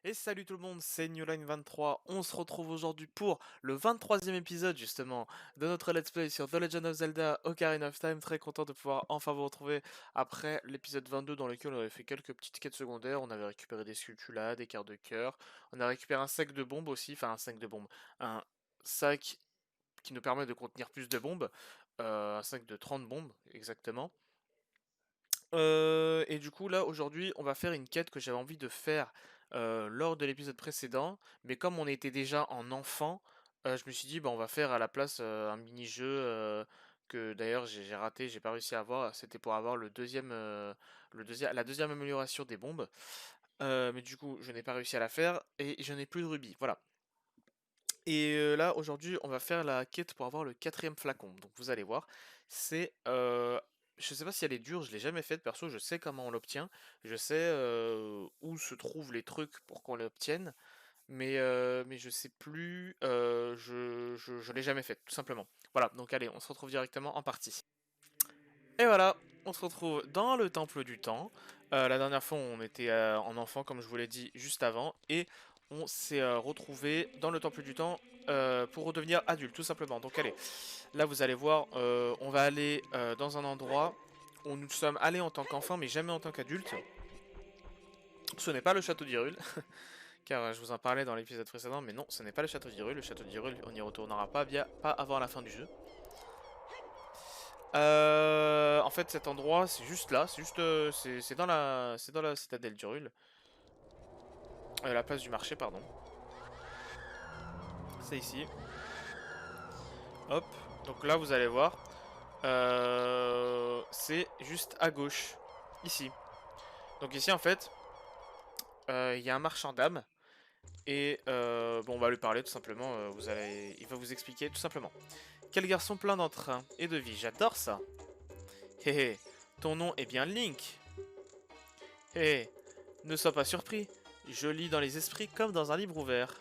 Et salut tout le monde, c'est Newline23. On se retrouve aujourd'hui pour le 23e épisode justement de notre Let's Play sur The Legend of Zelda Ocarina of Time. Très content de pouvoir enfin vous retrouver après l'épisode 22 dans lequel on avait fait quelques petites quêtes secondaires. On avait récupéré des sculptulas, des cartes de cœur. On a récupéré un sac de bombes aussi, enfin un sac de bombes. Un sac qui nous permet de contenir plus de bombes. Un sac de 30 bombes exactement. Et du coup là aujourd'hui on va faire une quête que j'avais envie de faire lors de l'épisode précédent, mais comme on était déjà en enfant, je me suis dit bah on va faire à la place un mini-jeu que d'ailleurs j'ai raté, j'ai pas réussi à avoir, c'était pour avoir la deuxième amélioration des bombes. Mais du coup je n'ai pas réussi à la faire et je n'ai plus de rubis, voilà. Et là aujourd'hui on va faire la quête pour avoir le quatrième flacon. Donc vous allez voir, c'est je sais pas si elle est dure, je l'ai jamais faite perso, je sais comment on l'obtient, je sais où se trouvent les trucs pour qu'on l'obtienne, mais je sais plus, je l'ai jamais faite, tout simplement. Voilà, donc allez, on se retrouve directement en partie. Et voilà, on se retrouve dans le temple du temps. La dernière fois, on était en enfant, comme je vous l'ai dit juste avant, et on s'est retrouvé dans le temple du temps pour redevenir adulte, tout simplement. Donc allez, là vous allez voir, on va aller dans un endroit où nous sommes allés en tant qu'enfant, mais jamais en tant qu'adulte. Ce n'est pas le château d'Hyrule, car je vous en parlais dans l'épisode précédent, mais non, ce n'est pas le château d'Hyrule. Le château d'Hyrule, on n'y retournera pas, pas avant la fin du jeu. En fait, cet endroit, c'est juste là, c'est juste, c'est dans la citadelle d'Hyrule, la place du marché, pardon. C'est ici. Hop. Donc là, vous allez voir, c'est juste à gauche, ici. Donc ici, en fait, il y a un marchand d'âmes et bon, on va lui parler tout simplement. Il va vous expliquer tout simplement. Quel garçon plein d'entrain et de vie, j'adore ça. Hé hé, ton nom est bien Link. Hé hé, ne sois pas surpris. Je lis dans les esprits comme dans un livre ouvert.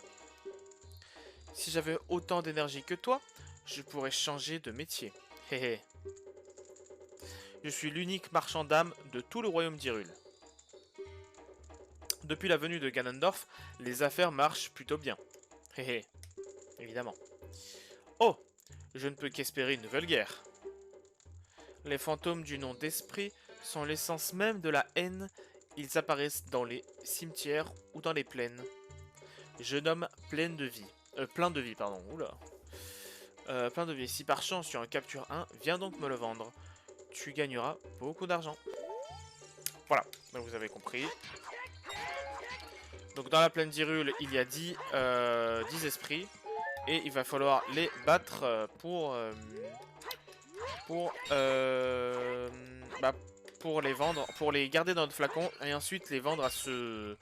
Si j'avais autant d'énergie que toi, je pourrais changer de métier. Hé hé. Je suis l'unique marchand d'âmes de tout le royaume d'Hyrule. Depuis la venue de Ganondorf, les affaires marchent plutôt bien. Hé hé. Évidemment. Oh, je ne peux qu'espérer une nouvelle guerre. Les fantômes du nom d'esprit sont l'essence même de la haine. Ils apparaissent dans les cimetières ou dans les plaines. Je nomme pleine de vie. Plein de vie, pardon. Oula. Plein de vie. Si par chance tu en captures un, viens donc me le vendre. Tu gagneras beaucoup d'argent. Voilà, donc vous avez compris. Donc dans la plaine d'Hyrule, il y a 10 esprits. Et il va falloir les battre pour, euh, bah, pour les vendre, pour les garder dans notre flacon et ensuite les vendre à ce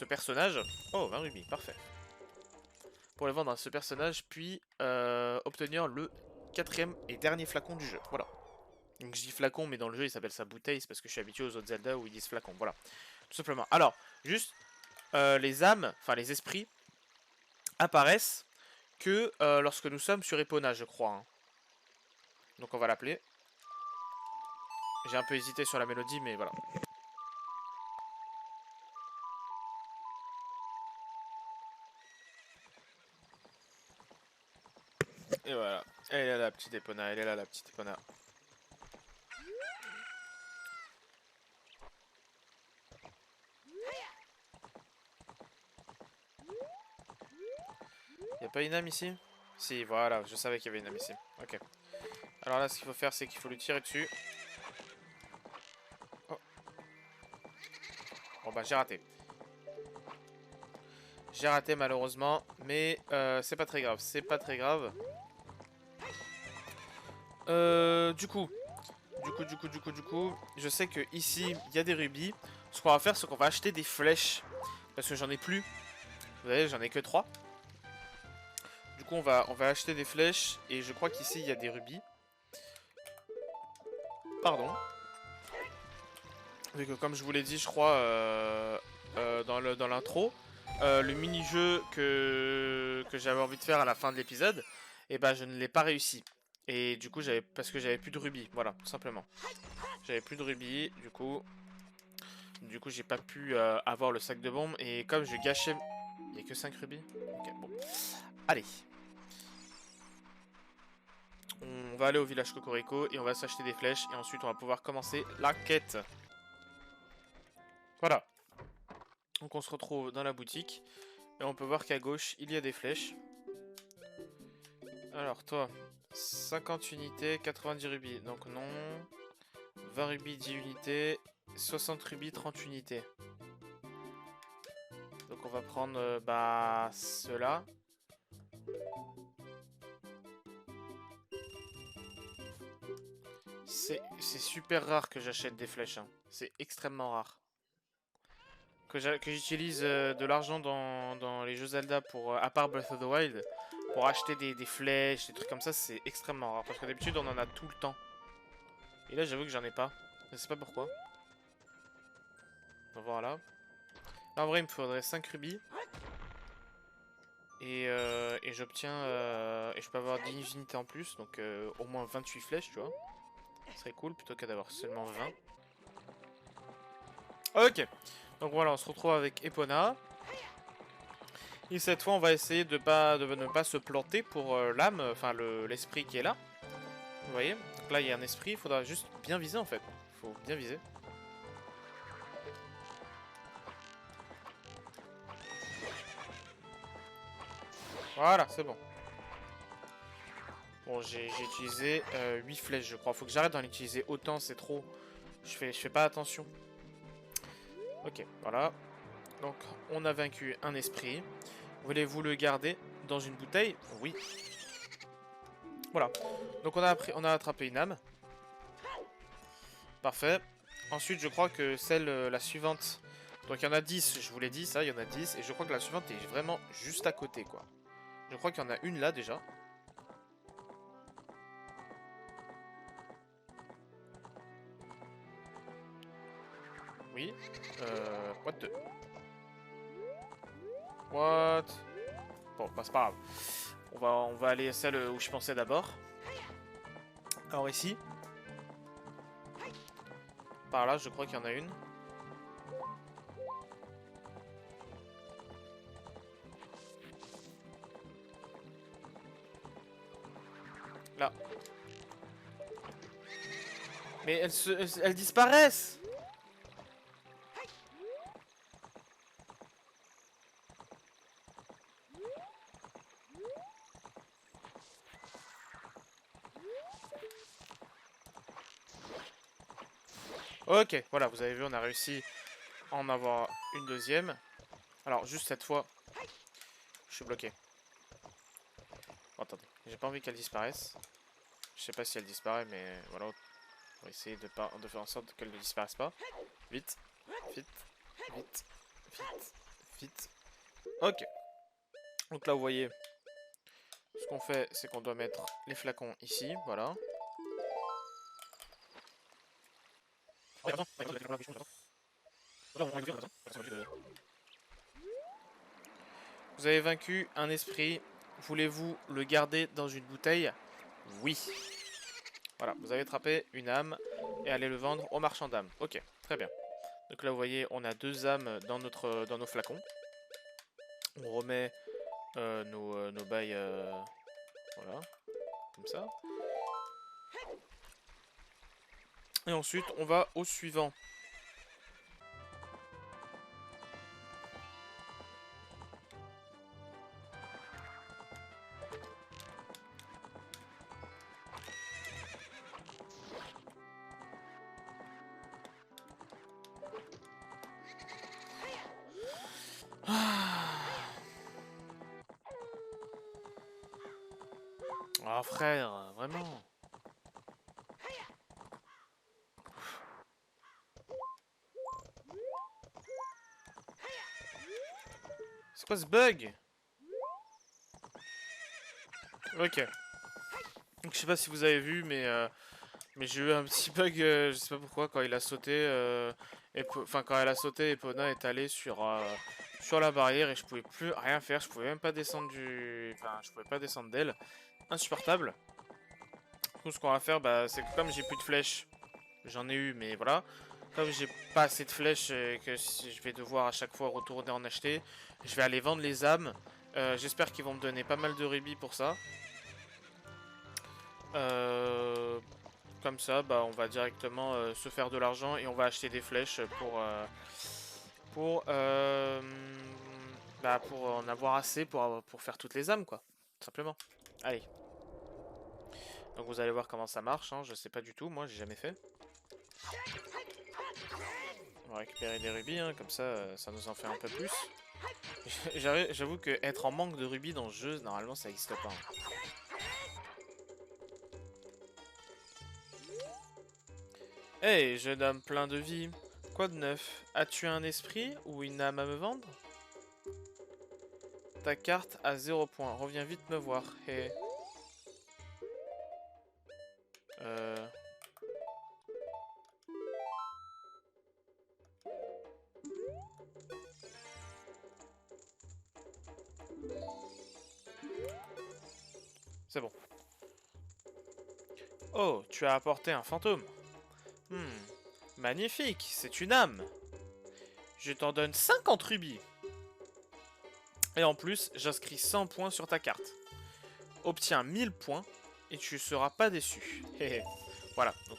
personnage. Oh, 20 rubis, parfait. Pour les vendre à ce personnage, puis obtenir le quatrième et dernier flacon du jeu. Voilà. Donc je dis flacon, mais dans le jeu il s'appelle ça bouteille, c'est parce que je suis habitué aux autres Zelda où ils disent flacon. Voilà, tout simplement. Alors, juste, les âmes, enfin les esprits, apparaissent que lorsque nous sommes sur Epona, je crois. Hein. Donc on va l'appeler. J'ai un peu hésité sur la mélodie, mais voilà. Et voilà. Elle est là la petite Epona, elle est là la petite Epona. Y'a pas une âme ici? Si, voilà, je savais qu'il y avait une âme ici. Ok. Alors là, ce qu'il faut faire, c'est qu'il faut lui tirer dessus. Oh. Bon bah, j'ai raté. J'ai raté malheureusement, mais c'est pas très grave, c'est pas très grave. Du coup, je sais que ici il y a des rubis. Ce qu'on va faire, c'est qu'on va acheter des flèches. Parce que j'en ai plus. Vous voyez, j'en ai que 3. Du coup, on va acheter des flèches. Et je crois qu'ici, il y a des rubis. Pardon. Vu que, comme je vous l'ai dit, je crois, dans l'intro, le mini-jeu que j'avais envie de faire à la fin de l'épisode, et ben, je ne l'ai pas réussi. Et du coup, parce que j'avais plus de rubis. Voilà, tout simplement. J'avais plus de rubis, du coup. Du coup, j'ai pas pu avoir le sac de bombes. Et comme je gâchais... Il y a que 5 rubis. Ok, bon. Allez. On va aller au village Cocorico et on va s'acheter des flèches. Et ensuite, on va pouvoir commencer la quête. Voilà. Donc on se retrouve dans la boutique. Et on peut voir qu'à gauche, il y a des flèches. Alors toi, 50 unités, 90 rubis. Donc non. 20 rubis, 10 unités. 60 rubis, 30 unités. Donc on va prendre bah ceux-là. C'est super rare que j'achète des flèches. Hein. C'est extrêmement rare. Que j'utilise de l'argent dans les jeux Zelda pour, à part Breath of the Wild, pour acheter des flèches, des trucs comme ça, c'est extrêmement rare. Parce que d'habitude, on en a tout le temps. Et là, j'avoue que j'en ai pas. Je sais pas pourquoi. Donc voilà. Là, en vrai, il me faudrait 5 rubis. Et j'obtiens... et je peux avoir 10 unités en plus. Donc au moins 28 flèches, tu vois. Ce serait cool plutôt que d'avoir seulement 20. Ok. Donc voilà, on se retrouve avec Epona. Et cette fois, on va essayer de ne pas se planter pour l'âme, enfin l'esprit qui est là. Vous voyez? Donc là, il y a un esprit, il faudra juste bien viser en fait. Il faut bien viser. Voilà, c'est bon. Bon, j'ai utilisé 8 flèches, je crois. Faut que j'arrête d'en utiliser autant, c'est trop. Je fais pas attention. Ok, voilà. Donc, on a vaincu un esprit. Voulez-vous le garder dans une bouteille? Oui. Voilà. Donc, on a attrapé une âme. Parfait. Ensuite, je crois que celle, la suivante... Donc, il y en a 10, je vous l'ai dit, ça, il y en a 10. Et je crois que la suivante est vraiment juste à côté, quoi. Je crois qu'il y en a une là, déjà. Oui. What the... What? Bon, bah, c'est pas grave. On va aller à celle où je pensais d'abord. Alors ici. Par là, je crois qu'il y en a une. Là. Mais elles disparaissent! Ok, voilà, vous avez vu, on a réussi à en avoir une deuxième. Alors, juste cette fois, je suis bloqué. Oh, attendez, j'ai pas envie qu'elle disparaisse. Je sais pas si elle disparaît, mais voilà. On va essayer de faire en sorte qu'elle ne disparaisse pas. Vite, vite, vite, vite, vite. Ok. Donc là, vous voyez, ce qu'on fait, c'est qu'on doit mettre les flacons ici, voilà. Vous avez vaincu un esprit. Voulez-vous le garder dans une bouteille? Oui. Voilà, vous avez attrapé une âme et allez le vendre au marchand d'âmes. Ok, très bien. Donc là, vous voyez, on a 2 âmes dans nos flacons. On remet nos bails, voilà, comme ça. Et ensuite, on va au suivant. Ah frère, vraiment. C'est quoi ce bug? Ok. Donc je sais pas si vous avez vu, mais j'ai eu un petit bug, je sais pas pourquoi, quand il a sauté, enfin quand elle a sauté, Epona est allée sur la barrière et je pouvais plus rien faire, je pouvais même pas descendre enfin je pouvais pas descendre d'elle, insupportable. Du coup ce qu'on va faire, bah, c'est que comme j'ai plus de flèches, j'en ai eu, mais voilà, comme j'ai pas assez de flèches et que je vais devoir à chaque fois retourner en acheter, je vais aller vendre les âmes. J'espère qu'ils vont me donner pas mal de rubis pour ça. Euh, Comme ça, bah, on va directement se faire de l'argent et on va acheter des flèches pour, euh, pour en avoir assez pour faire toutes les âmes, quoi. Tout simplement. Allez. Donc vous allez voir comment ça marche, hein. Je sais pas du tout, moi j'ai jamais fait. On va récupérer des rubis, hein, comme ça, ça nous en fait un peu plus. J'avoue que être en manque de rubis dans le jeu, normalement ça n'existe pas, hein. Hey, jeune homme plein de vie. Quoi de neuf? As-tu un esprit ou une âme à me vendre? Ta carte à 0 point. Reviens vite me voir. Hey. Euh... C'est bon. Oh, tu as apporté un fantôme. Hmm. Magnifique, c'est une âme. Je t'en donne 50 rubis. Et en plus, j'inscris 100 points sur ta carte. Obtiens 1000 points et tu seras pas déçu. Voilà, donc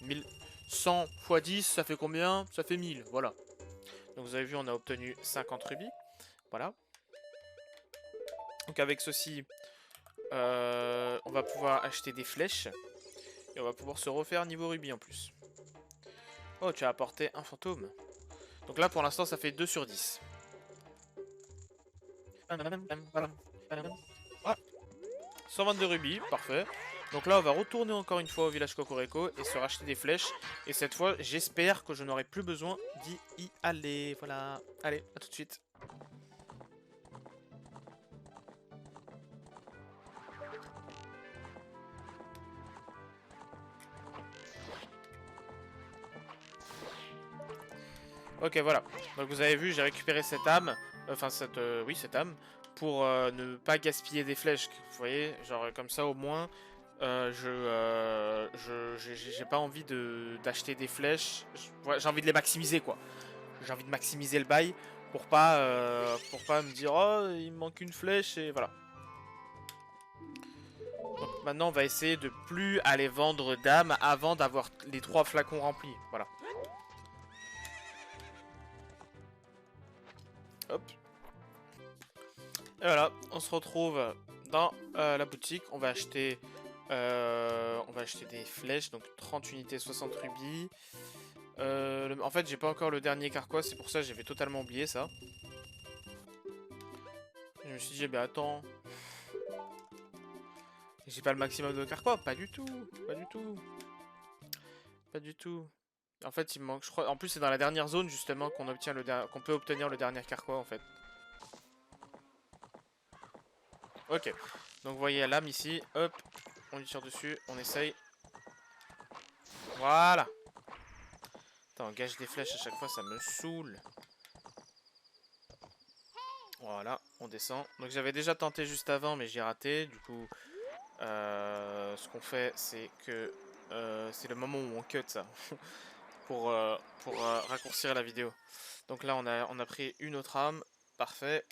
1100 x 10, ça fait combien? Ça fait 1000, voilà. Donc vous avez vu, on a obtenu 50 rubis. Voilà. Donc avec ceci, on va pouvoir acheter des flèches. Et on va pouvoir se refaire niveau rubis en plus. Oh, tu as apporté un fantôme. Donc là, pour l'instant, ça fait 2 sur 10. Voilà. 122 rubis, parfait. Donc là, on va retourner encore une fois au village Cocorico et se racheter des flèches. Et cette fois, j'espère que je n'aurai plus besoin d'y aller. Voilà. Allez, à tout de suite. Ok, voilà. Donc vous avez vu, j'ai récupéré cette âme. Enfin, oui, cette âme. Pour ne pas gaspiller des flèches. Vous voyez, genre comme ça au moins. J'ai pas envie d'acheter des flèches. Ouais, j'ai envie de les maximiser, quoi. J'ai envie de maximiser le bail pour pas me dire oh il me manque une flèche et voilà. Donc maintenant on va essayer de plus aller vendre d'âmes avant d'avoir les 3 flacons remplis. Voilà. Hop. Et voilà, on se retrouve dans la boutique. On va acheter des flèches, donc 30 unités, 60 rubis. En fait, j'ai pas encore le dernier carquois, c'est pour ça que j'avais totalement oublié ça. Je me suis dit, bah attends, j'ai pas le maximum de carquois, pas du tout, pas du tout, pas du tout. En fait, il me manque, je crois. En plus, c'est dans la dernière zone justement qu'on peut obtenir le dernier carquois en fait. Ok. Donc, vous voyez la lame ici. Hop, on lui tire dessus, on essaye. Voilà. Attends, on gâche des flèches à chaque fois, ça me saoule. Voilà, on descend. Donc j'avais déjà tenté juste avant, mais j'ai raté. Du coup, ce qu'on fait, c'est que c'est le moment où on cut ça pour, raccourcir la vidéo. Donc là, on a pris une autre âme. Parfait.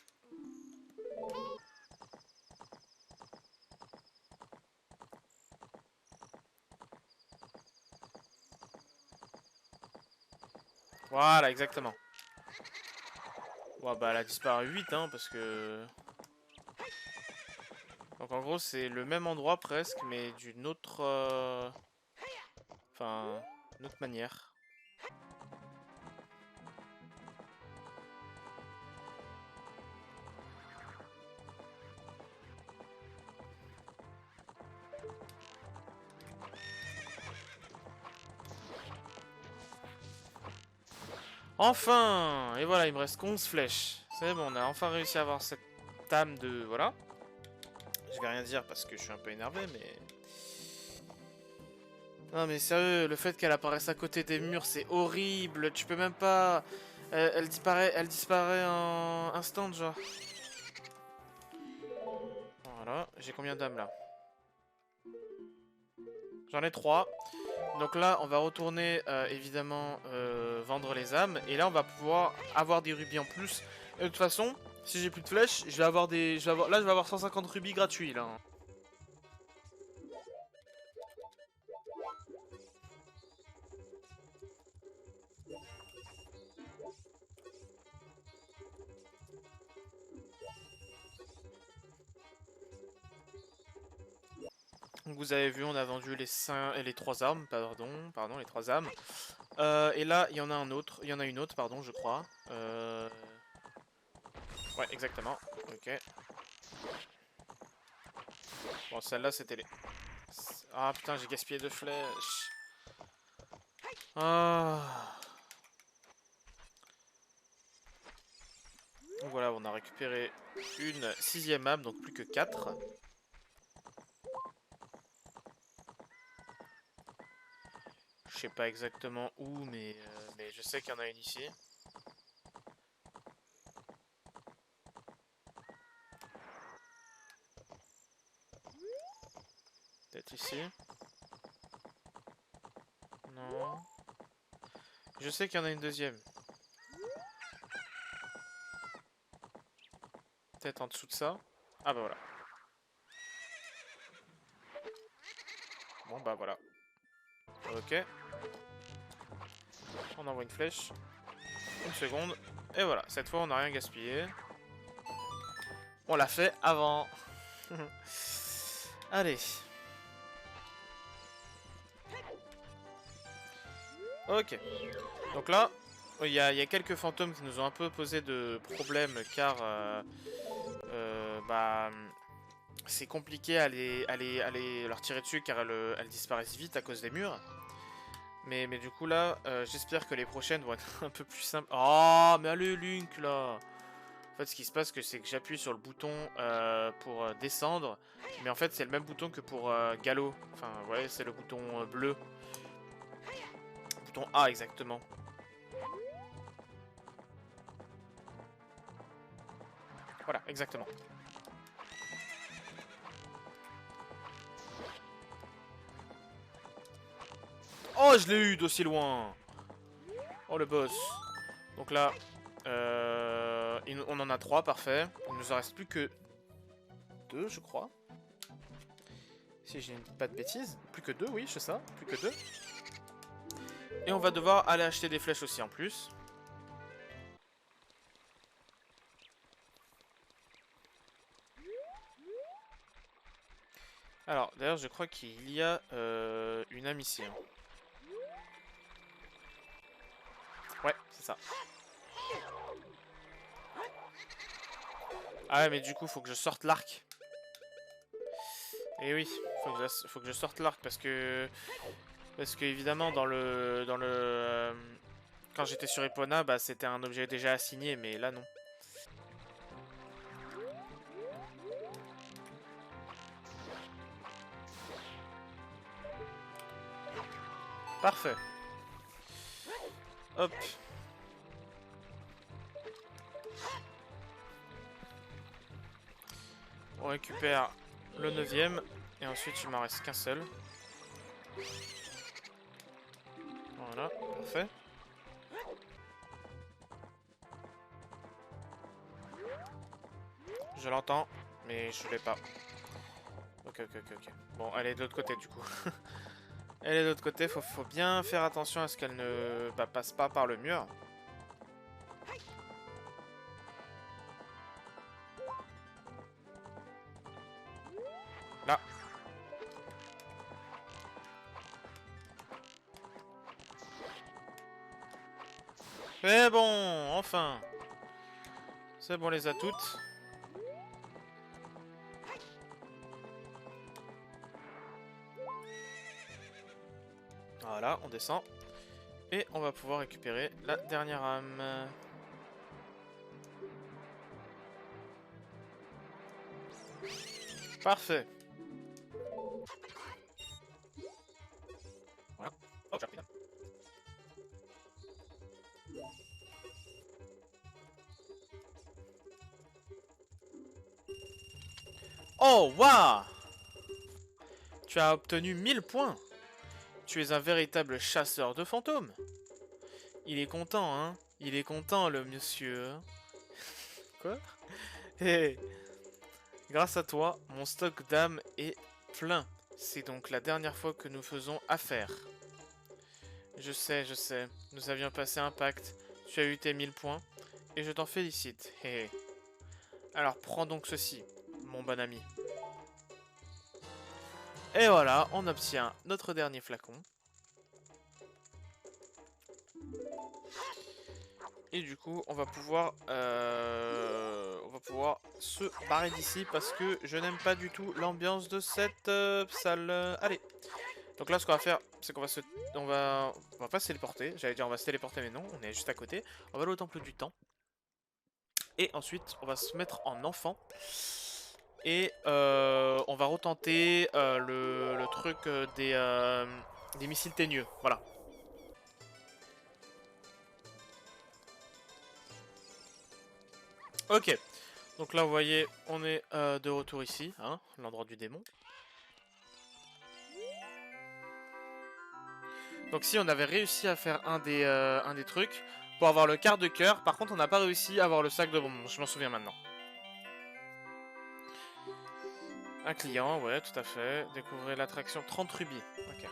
Voilà, exactement. Ouais, bah elle a disparu vite, hein, parce que... Donc en gros, c'est le même endroit presque, mais d'une autre... Enfin, d'une autre manière. Enfin! Et voilà, il me reste 11 flèches. C'est bon, on a enfin réussi à avoir cette âme de... Voilà. Je vais rien dire parce que je suis un peu énervé, mais... Non mais sérieux, le fait qu'elle apparaisse à côté des murs, c'est horrible. Tu peux même pas... elle disparaît en instant, genre. Voilà, j'ai combien d'âmes là? J'en ai 3. Donc là, on va retourner évidemment vendre les âmes. Et là, on va pouvoir avoir des rubis en plus. Et de toute façon, si j'ai plus de flèches, je vais avoir des. Là, je vais avoir 150 rubis gratuits là, hein. Donc vous avez vu, on a vendu les 3 armes, pardon, les 3 âmes. Et là, il y en a un autre, il y en a une autre, pardon, je crois. Ouais, exactement. Ok. Bon, celle-là, c'était les... Ah putain, j'ai gaspillé 2 flèches. Ah. Donc voilà, on a récupéré une 6ème âme, donc plus que 4. Je sais pas exactement où, mais je sais qu'il y en a une ici. Peut-être ici. Non. Je sais qu'il y en a une deuxième. Peut-être en dessous de ça. Ah bah voilà. Bon bah voilà. Ok. On envoie une flèche. Une seconde. Et voilà, cette fois on n'a rien gaspillé. On l'a fait avant. Allez. Ok. Donc là, il y a quelques fantômes qui nous ont un peu posé de problèmes car bah, c'est compliqué à leur tirer dessus car elles disparaissent vite à cause des murs. Mais du coup là, j'espère que les prochaines vont être un peu plus simples. Oh, mais allez Link là. En fait, ce qui se passe, c'est que j'appuie sur le bouton pour descendre. Mais en fait, c'est le même bouton que pour Gallo. Enfin, ouais, c'est le bouton bleu. Bouton A, exactement. Voilà, exactement. Oh, je l'ai eu d'aussi loin. Oh, le boss. Donc là, on en a 3, parfait. Il nous en reste plus que 2, je crois. Si j'ai pas de bêtises. Plus que 2, oui, c'est ça. Plus que 2. Et on va devoir aller acheter des flèches aussi en plus. Alors, d'ailleurs, je crois qu'il y a une âme ici, hein. Ouais, c'est ça. Ah ouais, mais du coup, faut que je sorte l'arc. Et oui, faut que je sorte l'arc parce que évidemment quand j'étais sur Epona, bah c'était un objet déjà assigné, mais là non. Parfait. Hop. On récupère le 9ème et ensuite il m'en reste qu'un seul. Voilà, parfait. Je l'entends, mais je l'ai pas. Ok. Bon, elle est de l'autre côté du coup. Elle est de l'autre côté, faut bien faire attention à ce qu'elle ne passe pas par le mur. Là. C'est bon, enfin. C'est bon, on les a toutes. Voilà, on descend. Et on va pouvoir récupérer la dernière âme. Parfait. Voilà. Oh, j'ai repris l'âme. Oh, waouh! Tu as obtenu 1000 points. Tu es un véritable chasseur de fantômes. Il est content, hein. Il est content, le monsieur. Hein. Quoi? Hé. Grâce à toi, mon stock d'âmes est plein. C'est donc la dernière fois que nous faisons affaire. Je sais. Nous avions passé un pacte. Tu as eu tes 1000 points. Et je t'en félicite. Hé. Alors prends donc ceci, mon bon ami. Et voilà, on obtient notre dernier flacon. Et du coup, on va pouvoir se barrer d'ici parce que je n'aime pas du tout l'ambiance de cette salle. Allez. Donc là, ce qu'on va faire, c'est qu'on va on va pas se téléporter. J'allais dire on va se téléporter, mais non, on est juste à côté. On va aller au temple du temps. Et ensuite, on va se mettre en enfant. Et on va retenter le truc des missiles teigneux. Voilà. Ok. Donc là, vous voyez, on est de retour ici, hein, l'endroit du démon. Donc si on avait réussi à faire un des trucs pour avoir le quart de cœur, par contre on n'a pas réussi à avoir le sac de bonbons, je m'en souviens maintenant. Un client, ouais, tout à fait. Découvrez l'attraction 30 rubis. Ok.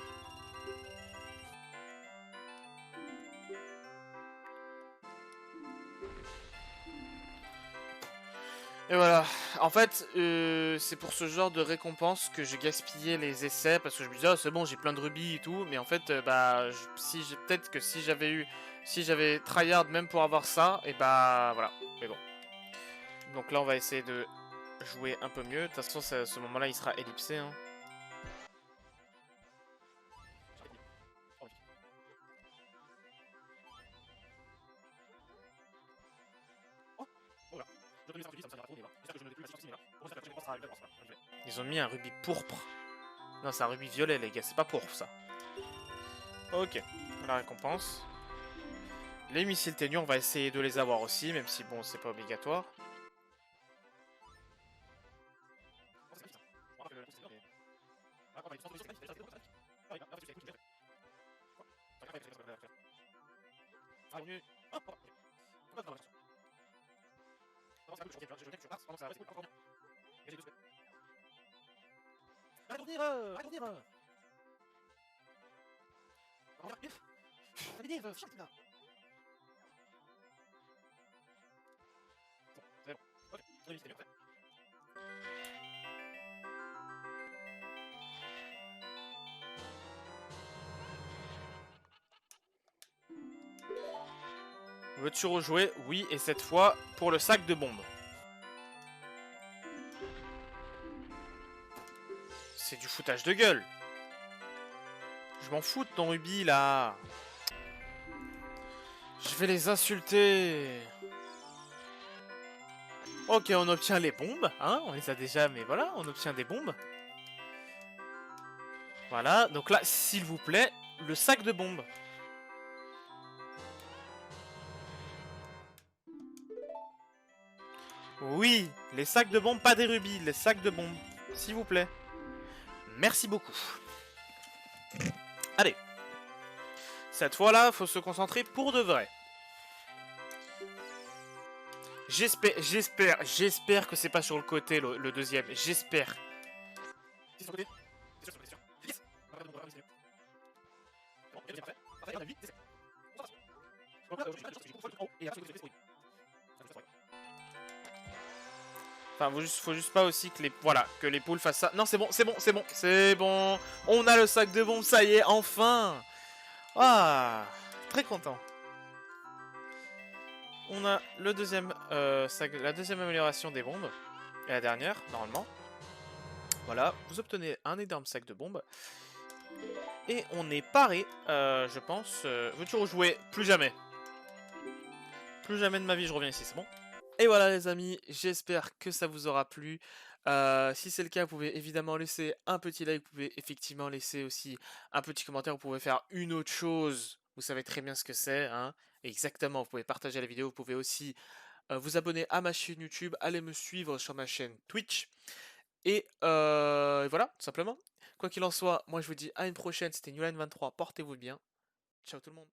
Et voilà. En fait, c'est pour ce genre de récompense que je gaspillais les essais parce que je me disais, oh, c'est bon, j'ai plein de rubis et tout. Mais en fait, peut-être que si j'avais tryhard même pour avoir ça, et bah voilà. Mais bon. Donc là, on va essayer de jouer un peu mieux. De toute façon, à ce moment-là, il sera ellipsé. Hein. Ils ont mis un rubis pourpre. Non, c'est un rubis violet, les gars. C'est pas pourpre, ça. Ok. La récompense. Les missiles teigneux, on va essayer de les avoir aussi, même si, bon, c'est pas obligatoire. Veux-tu rejouer? Oui, et cette fois pour le sac de bombes. C'est du foutage de gueule. Je m'en fous de ton rubis là. Je vais les insulter. Ok, on obtient les bombes, hein, on les a déjà, mais voilà, on obtient des bombes. Voilà, donc là, s'il vous plaît, le sac de bombes. Oui, les sacs de bombes, pas des rubis, les sacs de bombes, s'il vous plaît. Merci beaucoup. Allez. Cette fois-là, faut se concentrer pour de vrai. J'espère que c'est pas sur le côté, le deuxième. J'espère. C'est sur le côté. C'est sûr, c'est sûr. Enfin, faut juste pas aussi que que les poules fassent ça. Non, c'est bon, c'est bon. On a le sac de bombes, ça y est, enfin. Ah, très content. On a le deuxième, la deuxième amélioration des bombes. Et la dernière, normalement. Voilà, vous obtenez un énorme sac de bombes. Et on est paré, je pense. Veux-tu rejouer? Plus jamais. Plus jamais de ma vie, je reviens ici, c'est bon? Et voilà les amis, j'espère que ça vous aura plu. Si c'est le cas, vous pouvez évidemment laisser un petit like, vous pouvez effectivement laisser aussi un petit commentaire, vous pouvez faire une autre chose, vous savez très bien ce que c'est, hein. Exactement, vous pouvez partager la vidéo, vous pouvez aussi vous abonner à ma chaîne YouTube, aller me suivre sur ma chaîne Twitch. Et voilà, tout simplement. Quoi qu'il en soit, moi je vous dis à une prochaine, c'était Newline 23, portez-vous bien. Ciao tout le monde.